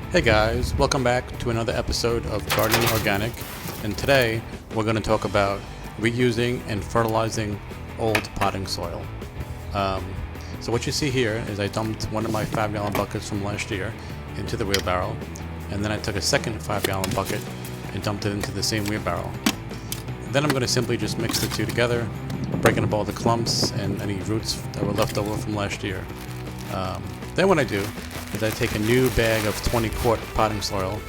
Hey guys, welcome back to another episode of Gardening Organic, and today we're going to talk about reusing and fertilizing old potting soil. So what you see here is I dumped one of my 5-gallon buckets from last year into the wheelbarrow, and then I took a second 5-gallon bucket and dumped it into the same wheelbarrow. Then I'm going to simply just mix the two together, breaking up all the clumps and any roots that were left over from last year. Then what I do is I take a new bag of 20-quart potting soil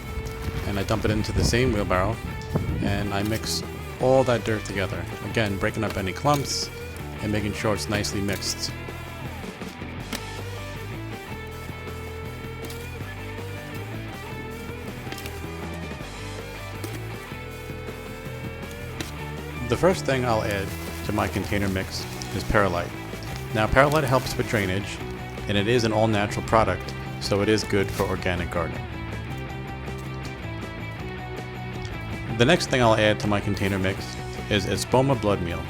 and I dump it into the same wheelbarrow, and I mix all that dirt together, again breaking up any clumps and making sure it's nicely mixed. The first thing I'll add to my container mix is perlite. Now perlite helps with drainage, and it is an all-natural product, so it is good for organic gardening. The next thing I'll add to my container mix is Espoma blood meal.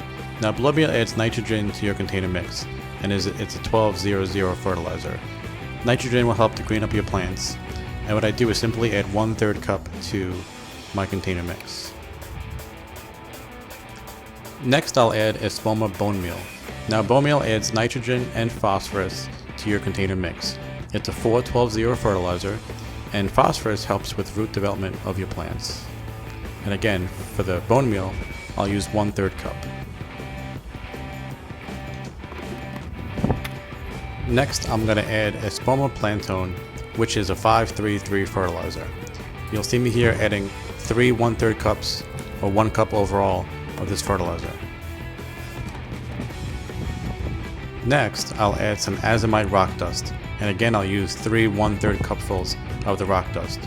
Now blood meal adds nitrogen to your container mix, and it's a 12-0-0 fertilizer. Nitrogen will help to green up your plants, and what I do is simply add 1/3 cup to my container mix. Next I'll add Espoma bone meal. Now bone meal adds nitrogen and phosphorus to your container mix. It's a 4-12-0 fertilizer, and phosphorus helps with root development of your plants. And again, for the bone meal, I'll use 1/3 cup. Next, I'm going to add Espoma Plantone, which is a 5-3-3 fertilizer. You'll see me here adding 3 1/3 cups, or 1 cup overall, of this fertilizer. Next, I'll add some azomite rock dust, and again I'll use 3 1/3 cupfuls of the rock dust.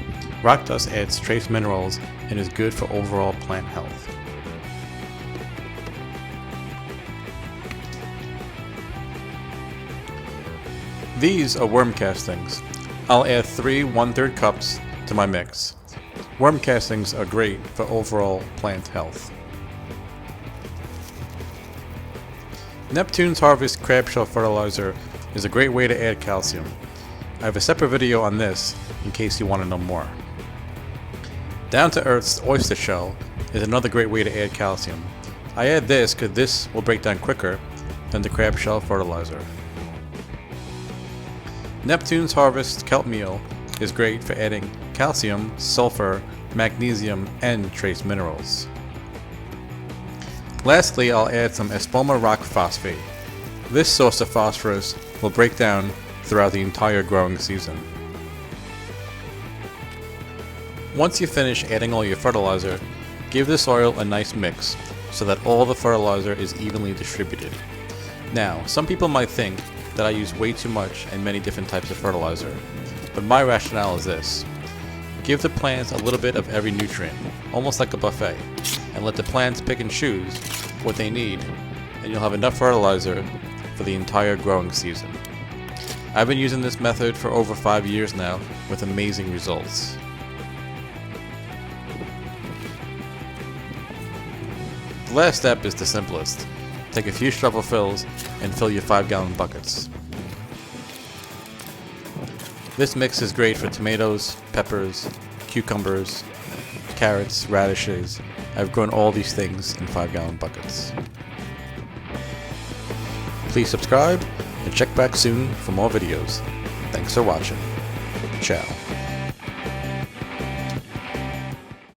Rock dust adds trace minerals and is good for overall plant health. These are worm castings. I'll add 3 1/3 cups to my mix. Worm castings are great for overall plant health. Neptune's Harvest crab shell fertilizer is a great way to add calcium. I have a separate video on this in case you want to know more. Down to Earth's oyster shell is another great way to add calcium. I add this because this will break down quicker than the crab shell fertilizer. Neptune's Harvest kelp meal is great for adding calcium, sulfur, magnesium, and trace minerals. Lastly, I'll add some Espoma rock phosphate. This source of phosphorus will break down throughout the entire growing season. Once you finish adding all your fertilizer, give the soil a nice mix so that all the fertilizer is evenly distributed. Now, some people might think that I use way too much and many different types of fertilizer, but my rationale is this. Give the plants a little bit of every nutrient, almost like a buffet, and let the plants pick and choose what they need, and you'll have enough fertilizer for the entire growing season. I've been using this method for over 5 years now with amazing results. The last step is the simplest. Take a few shovel fills and fill your 5-gallon buckets. This mix is great for tomatoes, peppers, cucumbers, carrots, radishes. I've grown all these things in 5-gallon buckets. Please subscribe and check back soon for more videos. Thanks for watching. Ciao.